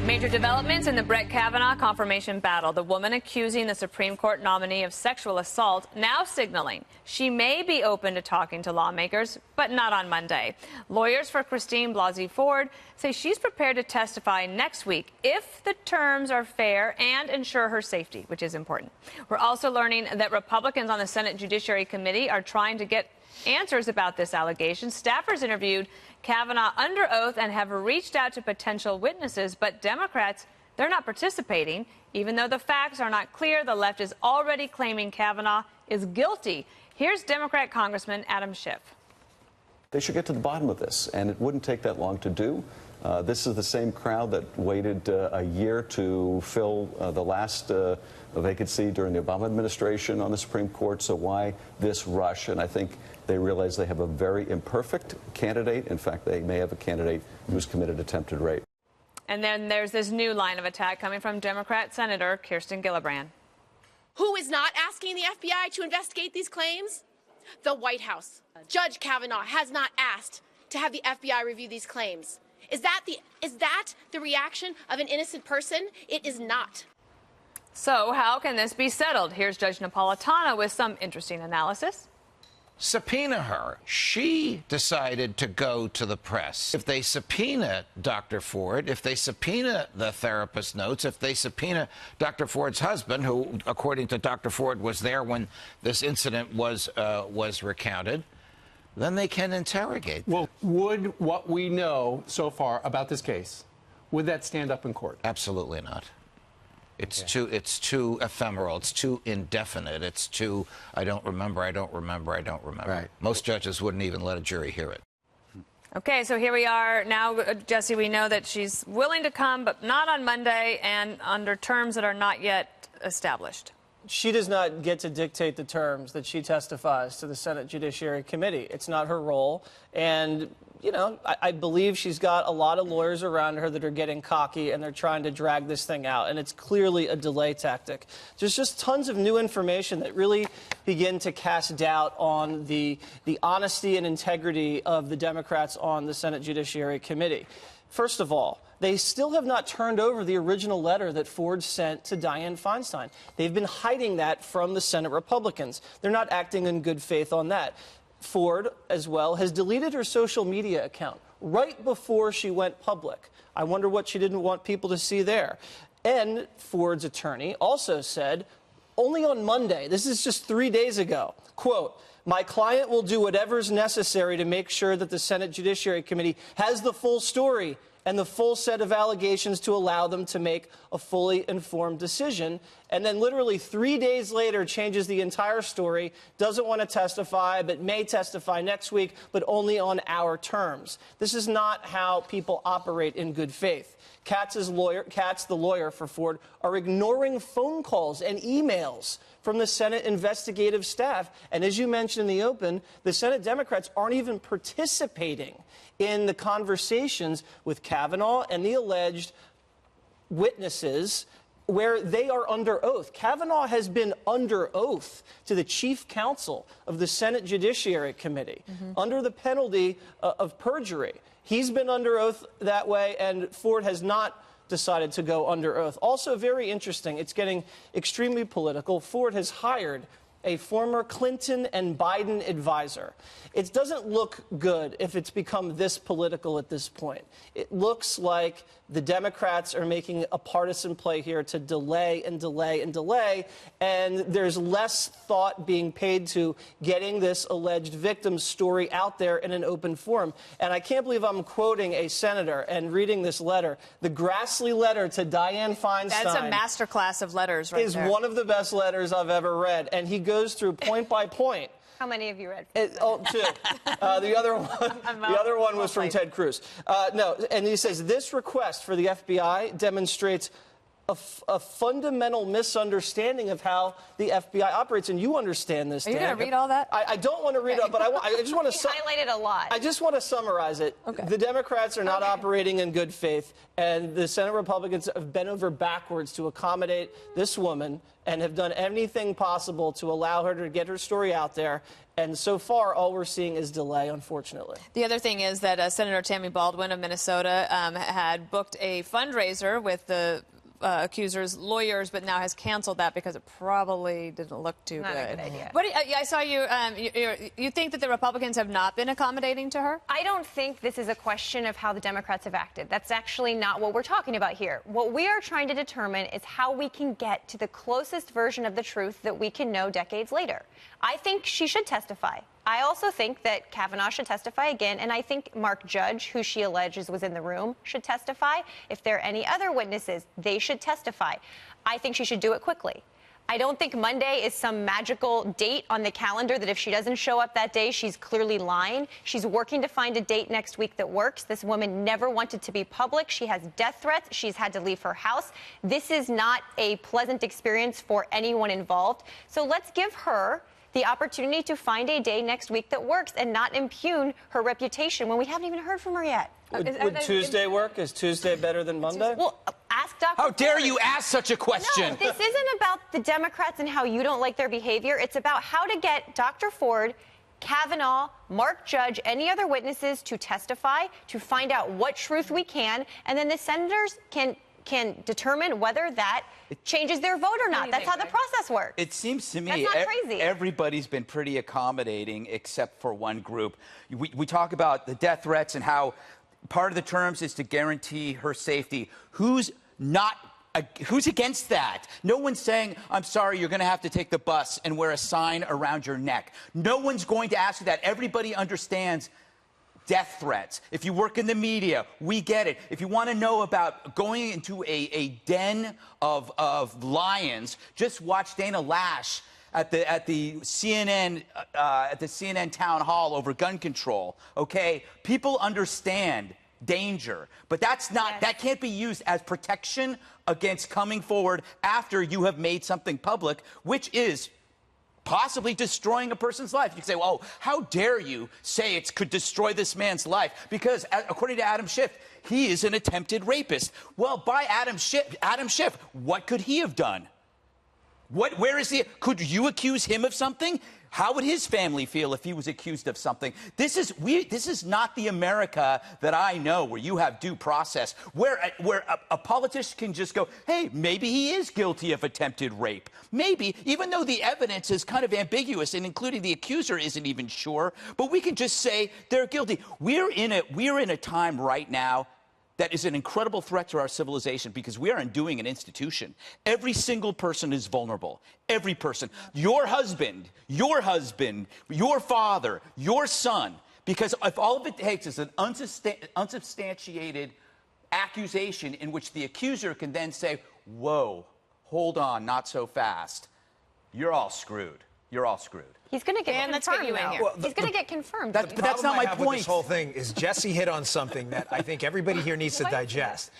Major developments in the Brett Kavanaugh confirmation battle. The woman accusing the Supreme Court nominee of sexual assault now signaling she may be open to talking to lawmakers, but not on Monday. Lawyers for Christine Blasey Ford say she's prepared to testify next week if the terms are fair and ensure her safety, which is important. We're also learning that Republicans on the Senate Judiciary Committee are trying to get answers about this allegation. Staffers interviewed Kavanaugh under oath and have reached out to potential witnesses, but Democrats, they're not participating. Even though the facts are not clear, the left is already claiming Kavanaugh is guilty. Here's Democrat Congressman Adam Schiff. They should get to the bottom of this, and it wouldn't take that long to do. This is the same crowd that waited a year to fill the last vacancy during the Obama administration on the Supreme Court. So why this rush? And I think they realize they have a very imperfect candidate. In fact, they may have a candidate who's committed attempted rape. And then there's this new line of attack coming from Democrat Senator Kirsten Gillibrand. Who is not asking the FBI to investigate these claims? The White House. Judge Kavanaugh has not asked to have the FBI review these claims. Is that the reaction of an innocent person? It is not. So how can this be settled? Here's Judge Napolitano with some interesting analysis. Subpoena her. She decided to go to the press. If they subpoena Dr. Ford, if they subpoena the therapist notes, if they subpoena Dr. Ford's husband, who, according to Dr. Ford, was there when this incident was recounted, then they can interrogate them. Well, would what we know so far about this case, would that stand up in court? Absolutely not. It's too ephemeral. It's too indefinite. It's too, I don't remember. Right. Most judges wouldn't even let a jury hear it. Okay, so here we are now, Jesse. We know that she's willing to come, but not on Monday and under terms that are not yet established. She does not get to dictate the terms that she testifies to the Senate Judiciary Committee. It's not her role. And, you know, I believe she's got a lot of lawyers around her that are getting cocky and they're trying to drag this thing out. And it's clearly a delay tactic. There's just tons of new information that really begin to cast doubt on the honesty and integrity of the Democrats on the Senate Judiciary Committee. First of all, they still have not turned over the original letter that Ford sent to Dianne Feinstein. They've been hiding that from the Senate Republicans. They're not acting in good faith on that. Ford, as well, has deleted her social media account right before she went public. I wonder what she didn't want people to see there. And Ford's attorney also said, only on Monday, this is just 3 days ago, quote, "My client will do whatever's necessary to make sure that the Senate Judiciary Committee has the full story and the full set of allegations to allow them to make a fully informed decision." And then literally 3 days later changes the entire story, doesn't want to testify, but may testify next week, but only on our terms. This is not how people operate in good faith. Katz, the lawyer for Ford, are ignoring phone calls and emails from the Senate investigative staff. And as you mentioned in the open, the Senate Democrats aren't even participating in the conversations with Kavanaugh and the alleged witnesses where they are under oath. Kavanaugh has been under oath to the chief counsel of the Senate Judiciary Committee under the penalty of perjury. He's been under oath that way, and Ford has not decided to go under oath. Also very interesting, it's getting extremely political. Ford has hired a former Clinton and Biden advisor. It doesn't look good if it's become this political at this point. It looks like the Democrats are making a partisan play here to delay and delay and delay, and there's less thought being paid to getting this alleged victim's story out there in an open forum. And I can't believe I'm quoting a senator and reading this letter. The Grassley letter to Dianne Feinstein. That's a masterclass of letters right there. Is one of the best letters I've ever read, and he goes through point by point. How many have you read? Two. The other one was from Ted Cruz. No, and he says this request for the FBI demonstrates a fundamental misunderstanding of how the FBI operates, and you understand this, Dan. Are you going to read all that? I don't want to read it, but I just want to highlighted a lot. I just want to summarize it. Okay. The Democrats are not operating in good faith, and the Senate Republicans have bent over backwards to accommodate this woman and have done anything possible to allow her to get her story out there. And so far, all we're seeing is delay, unfortunately. The other thing is that Senator Tammy Baldwin of Minnesota had booked a fundraiser with the accuser's lawyers, but now has canceled that because it probably didn't look too Not good. a good idea. But I saw you, you think that the Republicans have not been accommodating to her? I don't think this is a question of how the Democrats have acted. That's actually not what we're talking about here. What we are trying to determine is how we can get to the closest version of the truth that we can know decades later. I think she should testify. I also think that Kavanaugh should testify again, and I think Mark Judge, who she alleges was in the room, should testify. If there are any other witnesses, they should testify. I think she should do it quickly. I don't think Monday is some magical date on the calendar that if she doesn't show up that day, she's clearly lying. She's working to find a date next week that works. This woman never wanted to be public. She has death threats. She's had to leave her house. This is not a pleasant experience for anyone involved. So let's give her the opportunity to find a day next week that works and not impugn her reputation when we haven't even heard from her yet. Would Tuesday work? Is Tuesday better than Monday? Well, ask Dr. How dare Ford. you ask such a question? No, this isn't about the Democrats and how you don't like their behavior. It's about how to get Dr. Ford, Kavanaugh, Mark Judge, any other witnesses to testify, to find out what truth we can, and then the senators can determine whether that changes their vote or not. That's how the process works. It seems to me That's not crazy. Everybody's been pretty accommodating except for one group. We talk about the death threats and how part of the terms is to guarantee her safety. Who's against that? No one's saying, I'm sorry, you're going to have to take the bus and wear a sign around your neck. No one's going to ask you that. Everybody understands death threats. If you work in the media, we get it. If you want to know about going into a den of lions, just watch Dana Lash at the CNN town hall over gun control. Okay, people understand danger, but that can't be used as protection against coming forward after you have made something public, which is possibly destroying a person's life. You can say, well, how dare you say it could destroy this man's life? Because according to Adam Schiff, he is an attempted rapist. Well, by Adam Schiff, what could he have done? Where is he? Could you accuse him of something? How would his family feel if he was accused of something? This is not the America that I know, where you have due process, where a politician can just go, hey, maybe he is guilty of attempted rape. Maybe, even though the evidence is kind of ambiguous, and including the accuser isn't even sure, but we can just say they're guilty. We're in a time right now that is an incredible threat to our civilization because we are undoing an institution. Every single person is vulnerable. Every person. Your husband, your father, your son. Because if all of it takes is an unsubstantiated accusation in which the accuser can then say, whoa, hold on, not so fast, you're all screwed. You're all screwed. He's going to get confirmed now. Well, He's going to get confirmed. But that's not my point. This whole thing is Jesse hit on something that I think everybody here needs to digest.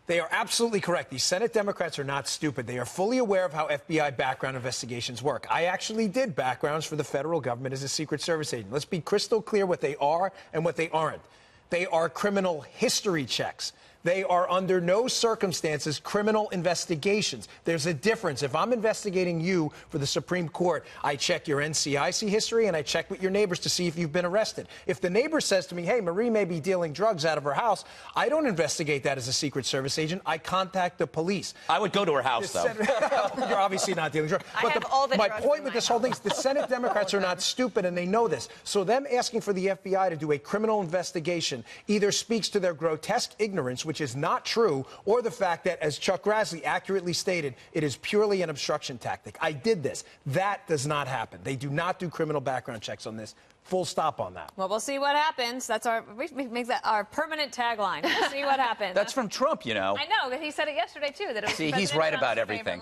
They are absolutely correct. These Senate Democrats are not stupid. They are fully aware of how FBI background investigations work. I actually did backgrounds for the federal government as a Secret Service agent. Let's be crystal clear what they are and what they aren't. They are criminal history checks. They are under no circumstances criminal investigations. There's a difference. If I'm investigating you for the Supreme Court, I check your NCIC history and I check with your neighbors to see if you've been arrested. If the neighbor says to me, hey, Marie may be dealing drugs out of her house, I don't investigate that as a Secret Service agent. I contact the police. I would go to her house, though. You're obviously not dealing drugs. But my point with this whole thing is the Senate Democrats are not stupid, and they know this. So them asking for the FBI to do a criminal investigation either speaks to their grotesque ignorance, which is not true, or the fact that, as Chuck Grassley accurately stated, it is purely an obstruction tactic. I did this. That does not happen. They do not do criminal background checks on this. Full stop on that. Well, we'll see what happens. We make that our permanent tagline. We'll see what happens. That's from Trump, you know. I know, but he said it yesterday, too. That it was See, he's right about everything.